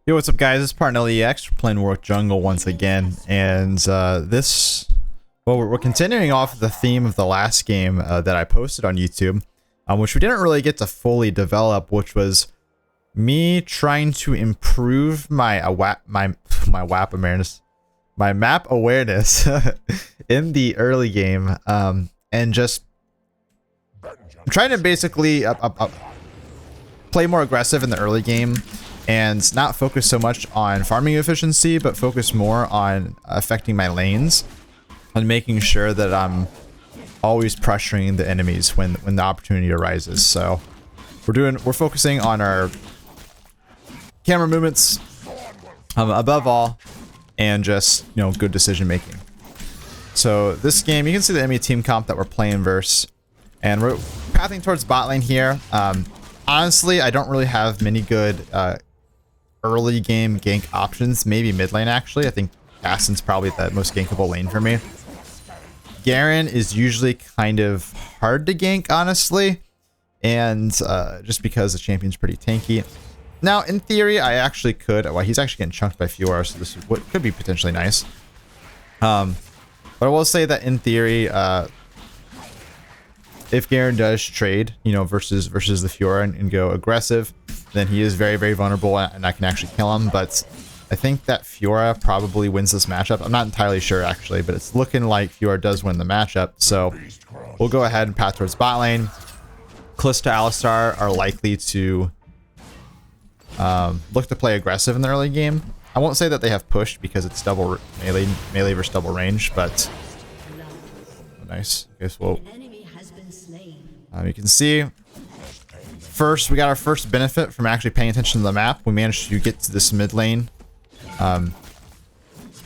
Yo, what's up, guys? It's Parnellyx. We're playing Warwick Jungle once again, and we're continuing off the theme of the last game that I posted on YouTube, which we didn't really get to fully develop, which was me trying to improve my map awareness in the early game, and just trying to basically play more aggressive in the early game and not focus so much on farming efficiency, but focus more on affecting my lanes and making sure that I'm always pressuring the enemies when the opportunity arises. So we're focusing on our camera movements above all, and just, you know, good decision making. So this game, you can see the enemy team comp that we're playing versus, and we're pathing towards bot lane here. Honestly, I don't really have many good early game gank options. Maybe mid lane, actually. I think Ascen's probably the most gankable lane for me. Garen is usually kind of hard to gank, honestly, and just because the champion's pretty tanky. Now, in theory, I actually could. Well, he's actually getting chunked by Fiora, so this is what could be potentially nice. But I will say that in theory, if Garen does trade, you know, versus the Fiora and go aggressive, then he is very, very vulnerable, and I can actually kill him. But I think that Fiora probably wins this matchup. I'm not entirely sure, actually, but it's looking like Fiora does win the matchup. So we'll go ahead and path towards bot lane. Kalista, Alistar are likely to look to play aggressive in the early game. I won't say that they have pushed because it's double melee versus double range, but nice. Okay, so you can see first we got our first benefit from actually paying attention to the map. We managed to get to this mid lane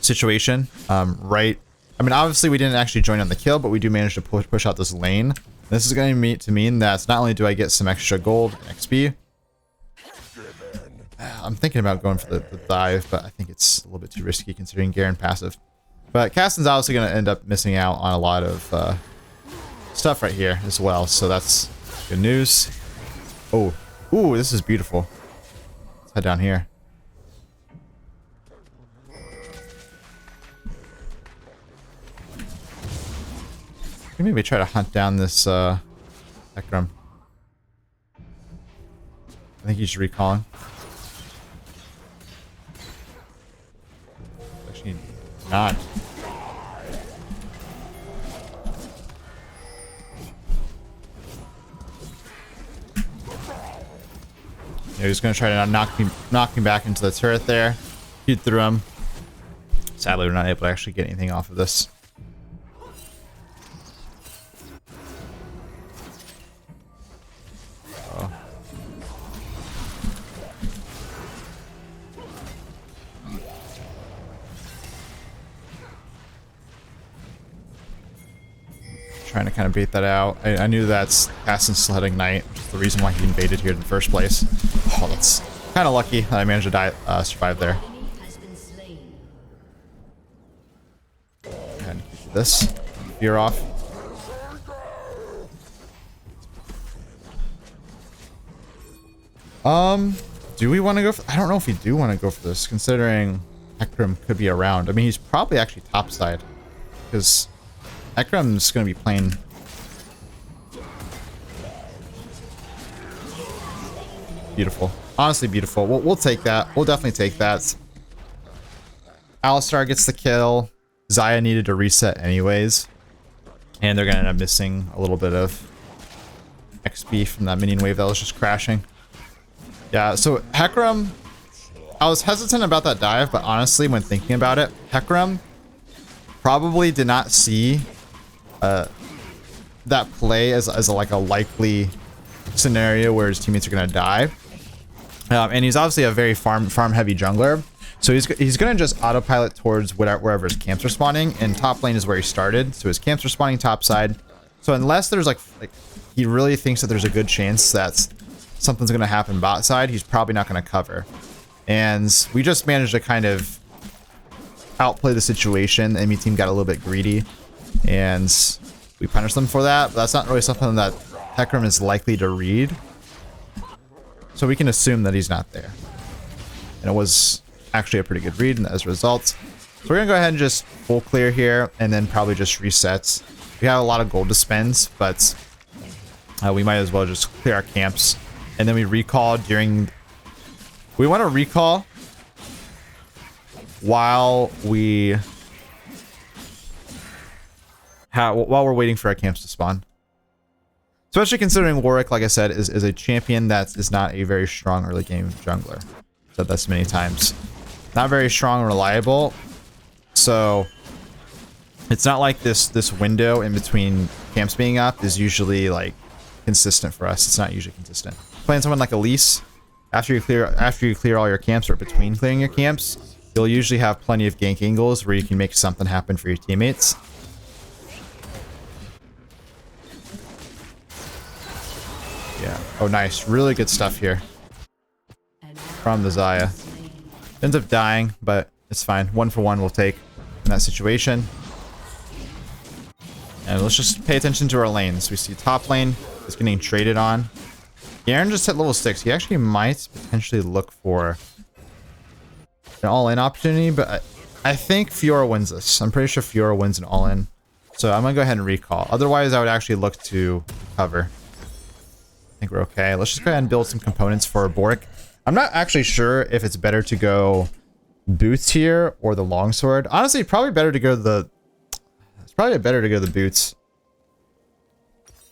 situation, right. I mean, obviously we didn't actually join on the kill, but we do manage to push out this lane. This is going to mean that not only do I get some extra gold and XP, I'm thinking about going for the dive, but I think it's a little bit too risky considering Garen passive. But Casten's obviously going to end up missing out on a lot of stuff right here as well, so that's good news. Oh, ooh, this is beautiful. Let's head down here. Maybe try to hunt down this Ekram. I think he's recalling. Actually, not. Yeah, he's gonna try to knock me back into the turret there. Shoot through him. Sadly, we're not able to actually get anything off of this. Oh. Trying to kind of bait that out. I knew that Ascen still had Ignite, which is the reason why he invaded here in the first place. Oh, that's kind of lucky that I managed to survive there. Go ahead and keep this. Fear off. Do we want to go for... I don't know if we do want to go for this, considering Ekram could be around. I mean, he's probably actually topside, because Ekram's going to be playing... Beautiful. Honestly beautiful. We'll take that. We'll definitely take that. Alistar gets the kill. Xayah needed to reset anyways. And they're going to end up missing a little bit of XP from that minion wave that was just crashing. Yeah, so Hecarim... I was hesitant about that dive, but honestly, when thinking about it, Hecarim probably did not see that play as a likely scenario where his teammates are going to die. And he's obviously a very farm heavy jungler, so he's going to just autopilot towards wherever his camps are spawning, and top lane is where he started, so his camps are spawning top side. So unless there's like he really thinks that there's a good chance that something's going to happen bot side, he's probably not going to cover. And we just managed to kind of outplay the situation. The enemy team got a little bit greedy, and we punished them for that, but that's not really something that Hecarim is likely to read. So we can assume that he's not there. and it was actually a pretty good read as a result. So we're gonna go ahead and just full clear here, and then probably just reset. We have a lot of gold to spend, but we might as well just clear our camps, and then we recall during. We want to recall while we're waiting for our camps to spawn. Especially considering Warwick, like I said, is a champion that is not a very strong early game jungler. Said this many times. Not very strong and reliable. So it's not like this window in between camps being up is usually like consistent for us. It's not usually consistent. Playing someone like Elise, after you clear all your camps or between clearing your camps, you'll usually have plenty of gank angles where you can make something happen for your teammates. Yeah. Oh, nice. Really good stuff here from the Xayah. Ends up dying, but it's fine. 1-for-1 we'll take in that situation. And let's just pay attention to our lanes. We see top lane is getting traded on. Garen just hit level 6. He actually might potentially look for an all-in opportunity, but I think Fiora wins this. I'm pretty sure Fiora wins an all-in. So I'm going to go ahead and recall. Otherwise, I would actually look to cover. I think we're okay. Let's just go ahead and build some components for Warwick. I'm not actually sure if it's better to go boots here or the longsword. Honestly, probably better to go the... It's probably better to go the boots.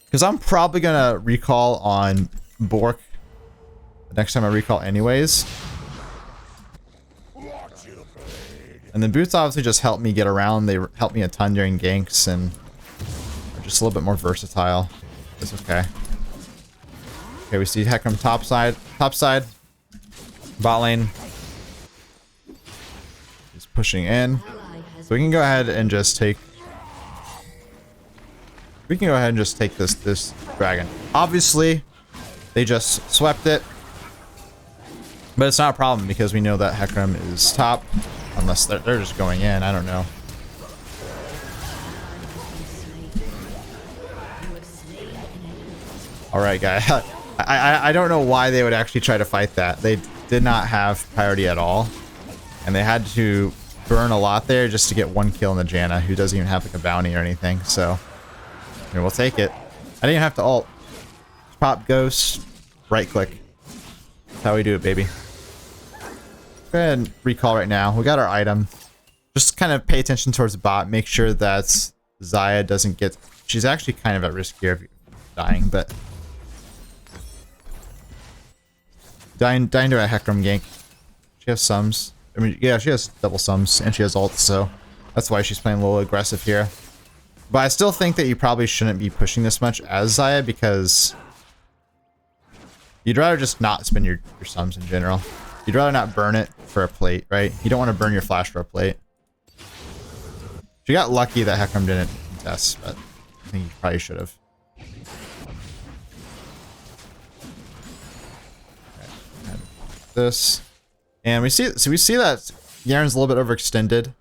Because I'm probably going to recall on Bork the next time I recall anyways. And then boots obviously just help me get around. They help me a ton during ganks and are just a little bit more versatile. It's okay. Okay, we see Hecarim top side, bot lane. He's pushing in. So we can go ahead and just take. We can go ahead and just take this dragon. Obviously, they just swept it, but it's not a problem because we know that Hecarim is top, unless they're just going in. I don't know. All right, guys. I don't know why they would actually try to fight that. They did not have priority at all, and they had to burn a lot there just to get one kill on the Janna, who doesn't even have like a bounty or anything. So here, we'll take it. I didn't even have to ult. Pop ghost, right click. That's how we do it, baby. Go ahead and recall right now. We got our item. Just kind of pay attention towards the bot. Make sure that Xayah doesn't get... She's actually kind of at risk here of dying, but... Dying to a Hecarim gank. She has sums. I mean, yeah, she has double sums, and she has ult, so that's why she's playing a little aggressive here. But I still think that you probably shouldn't be pushing this much as Xayah, because you'd rather just not spend your sums in general. You'd rather not burn it for a plate, right? You don't want to burn your flash for a plate. She got lucky that Hecarim didn't contest, but I think you probably should have. This, and we see that Garen's a little bit overextended.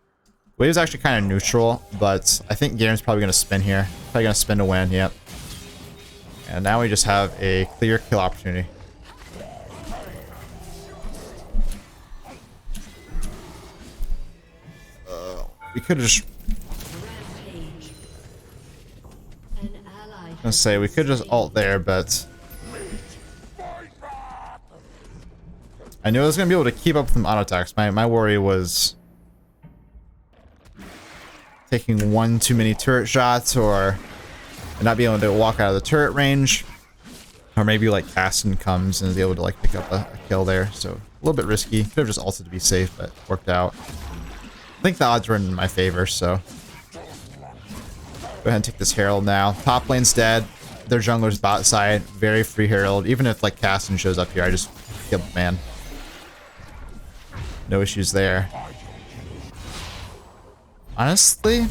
Wave's actually kind of neutral, but I think Garen's probably going to spin here. Probably going to spin to win, yep. And now we just have a clear kill opportunity. We could have just... I was gonna say, we could just ult there, but... I knew I was going to be able to keep up with some auto attacks. My worry was taking one too many turret shots, or not being able to walk out of the turret range, or maybe like Caston comes and is able to like pick up a kill there. So a little bit risky. Could have just ulted to be safe, but worked out. I think the odds were in my favor, so go ahead and take this Herald now. Top lane's dead. Their jungler's bot side, very free Herald. Even if like Caston shows up here, I just kill the man. No issues there. Honestly,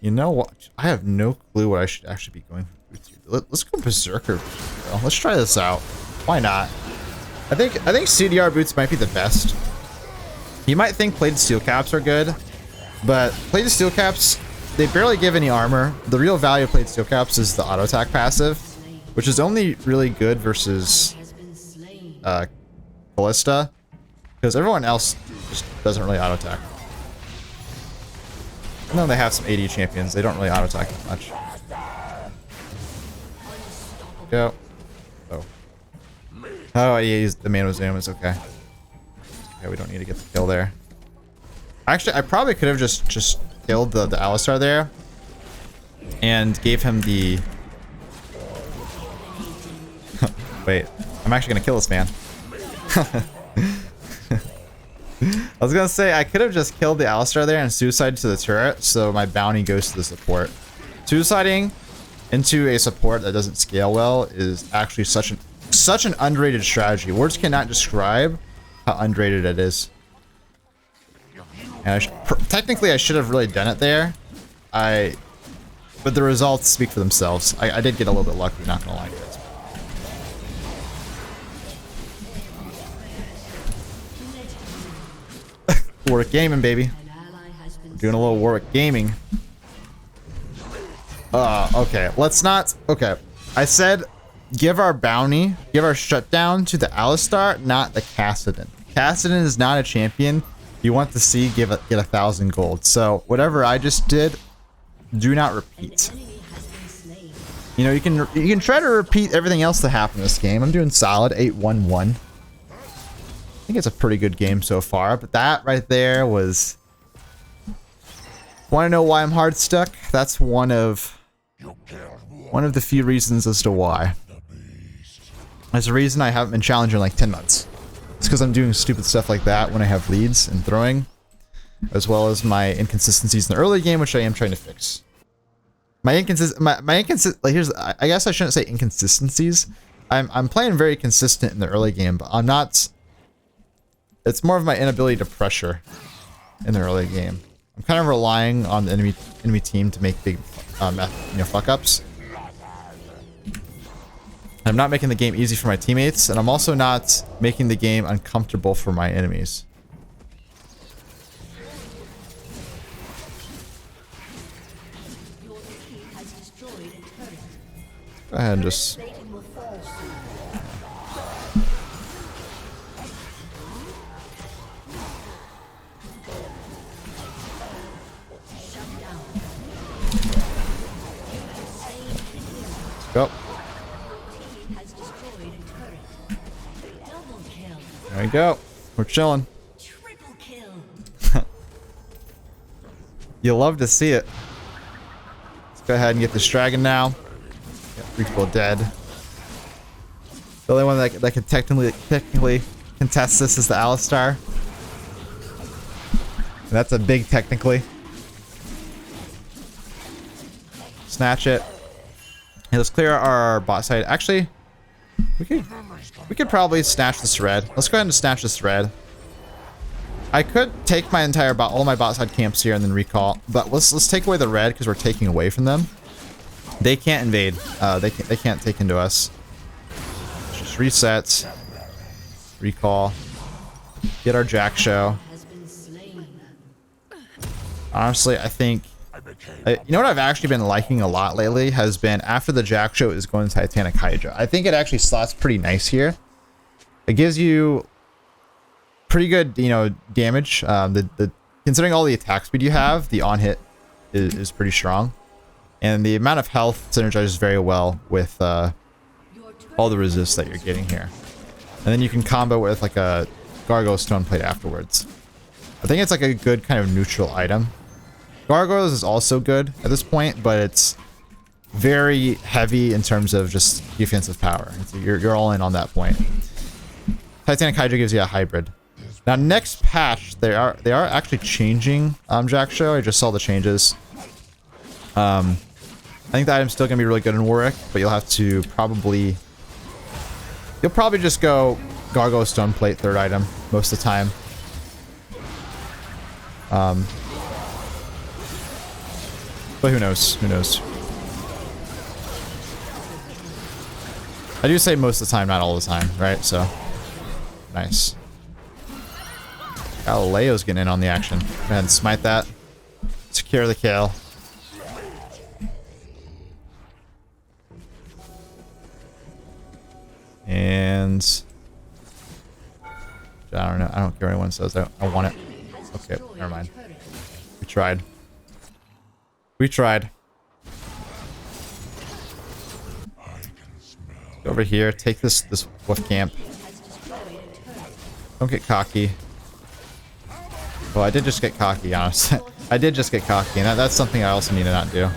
you know what? I have no clue what I should actually be going for boots here. Let's go Berserker. Let's try this out. Why not? I think CDR boots might be the best. You might think plated steel caps are good, but plated steel caps, they barely give any armor. The real value of plated steel caps is the auto attack passive. which is only really good versus Ballista, because everyone else just doesn't really auto attack. Even though they have some AD champions, they don't really auto attack that much. Go. Oh. Oh, yeah, the man was zoom. It's okay. Okay, we don't need to get the kill there. Actually, I probably could have just killed the Alistar there and gave him the... Wait, I'm actually gonna kill this man. I was gonna say, I could have just killed the Alistar there and suicided to the turret, so my bounty goes to the support. Suiciding into a support that doesn't scale well is actually such an underrated strategy. Words cannot describe how underrated it is. And technically, I should have really done it there. But the results speak for themselves. I did get a little bit lucky, not gonna lie, guys. Warwick gaming, baby. We're doing a little Warwick gaming. Okay. Let's not... Okay. I said give our bounty, give our shutdown to the Alistar, not the Kassadin. Kassadin is not a champion you want to see get 1,000 gold. So whatever I just did, do not repeat. You know, you can try to repeat everything else that happened in this game. I'm doing solid, 8-1-1. I think it's a pretty good game so far, but that right there was... Want to know why I'm hard stuck? That's one of the few reasons as to why. There's a reason I haven't been challenging in like 10 months. It's because I'm doing stupid stuff like that when I have leads and throwing, as well as my inconsistencies in the early game, which I am trying to fix. My here's, I guess I shouldn't say inconsistencies. I'm playing very consistent in the early game, but I'm not. It's more of my inability to pressure in the early game. I'm kind of relying on the enemy team to make big fuck ups. I'm not making the game easy for my teammates, and I'm also not making the game uncomfortable for my enemies. Go ahead and just... Go. There we go. We're chilling. You'll love to see it. Let's go ahead and get this dragon now. Got 3 people dead. The only one that can technically contest this is the Alistar. And that's a big technically. Snatch it. Hey, let's clear our bot side. Actually, we could probably snatch this red. Let's go ahead and snatch this red. I could take my entire all my bot side camps here and then recall, but let's take away the red because we're taking away from them. They can't invade. They can't take into us. Just reset, recall, get our Jack show. Honestly, I think. You know what I've actually been liking a lot lately has been after the Jack show is going to Titanic Hydra. I think it actually slots pretty nice here. It gives you pretty good, damage. Considering all the attack speed you have, the on hit is pretty strong, and the amount of health synergizes very well with all the resists that you're getting here. And then you can combo with like a Gargoyle Stone Plate afterwards. I think it's like a good kind of neutral item. Gargoyles is also good at this point, but it's very heavy in terms of just defensive power. You're all in on that point. Titanic Hydra gives you a hybrid. Now next patch, they are actually changing Jack Show. I just saw the changes. I think the item's still gonna be really good in Warwick, but you'll have to probably just go Gargoyle Stone Plate third item most of the time. But who knows? Who knows? I do say most of the time, not all the time, right? So, nice. Galileo's getting in on the action. Go ahead and smite that. Secure the kill. ones. I don't know. I don't care what anyone says. I want it. Okay, never mind. We tried. We tried. Go over here. Take this wolf camp. Don't get cocky. Well, I did just get cocky, honestly. I did just get cocky, and that's something I also need to not do.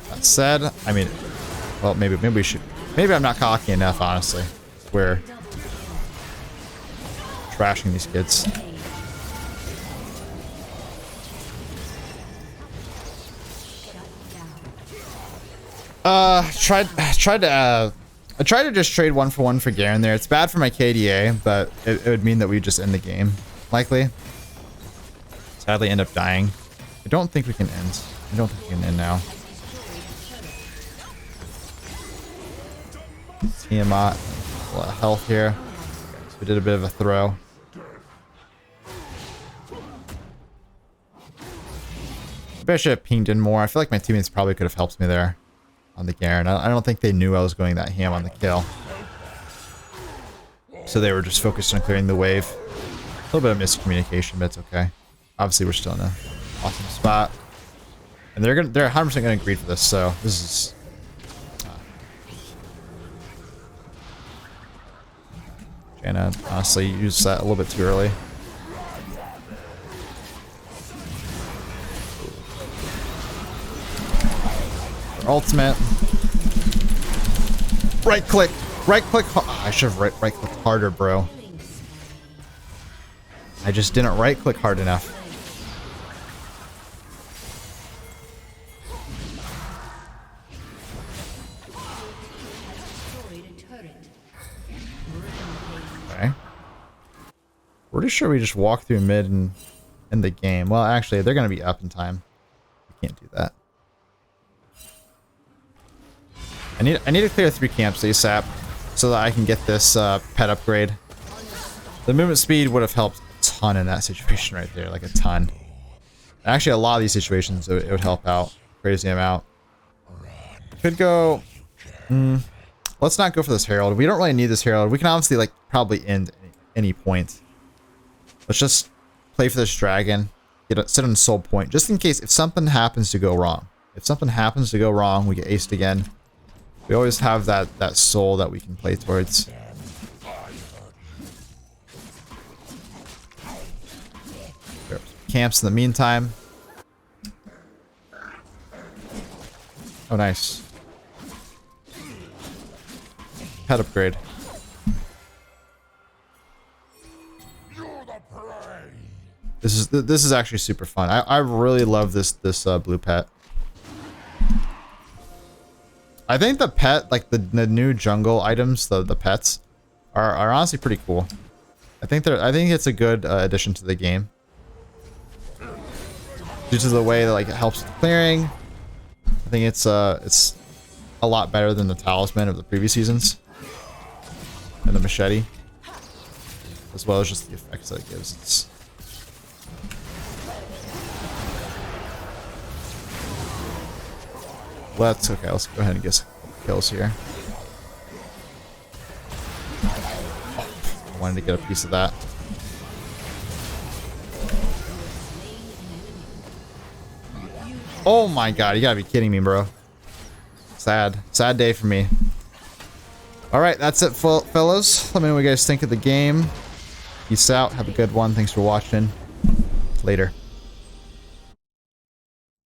That said, I mean, well, maybe we should. Maybe I'm not cocky enough, honestly. We're trashing these kids. I tried to just trade 1-for-1 for Garen there. It's bad for my KDA, but it would mean that we just end the game, likely. Sadly, end up dying. I don't think we can end. I don't think we can end now. Tiamat, a lot of health here. So we did a bit of a throw. Maybe I should have pinged in more. I feel like my teammates probably could have helped me there on the Garen. I don't think they knew I was going that ham on the kill. So they were just focused on clearing the wave. A little bit of miscommunication, but it's okay. Obviously, we're still in an awesome spot. And they're 100% gonna agree for this, so this is Janna honestly used that a little bit too early. Ultimate. Right click. Right click. Oh, I should have right clicked harder, bro. I just didn't right click hard enough. Okay. Pretty sure we just walk through mid and end the game. Well, actually, they're going to be up in time. We can't do that. I need to clear 3 camps ASAP so that I can get this pet upgrade. The movement speed would have helped a ton in that situation right there, like a ton. Actually, a lot of these situations it would help out crazy amount. Could go. Let's not go for this Herald. We don't really need this Herald. We can obviously like probably end any point. Let's just play for this dragon. Sit on soul point just in case if something happens to go wrong. If something happens to go wrong, we get aced again. We always have that soul that we can play towards. Camps in the meantime. Oh, nice. Pet upgrade. This is actually super fun. I really love this blue pet. I think the pet, like the new jungle items, the pets, are honestly pretty cool. I think it's a good addition to the game. Due to the way that like it helps with clearing. I think it's a lot better than the talisman of the previous seasons. And the machete. As well as just the effects that it gives. Let's go ahead and get some kills here. I wanted to get a piece of that. Oh my god, you gotta be kidding me, bro. Sad day for me. Alright, that's it, fellas. Let me know what you guys think of the game. Peace out, have a good one. Thanks for watching. Later.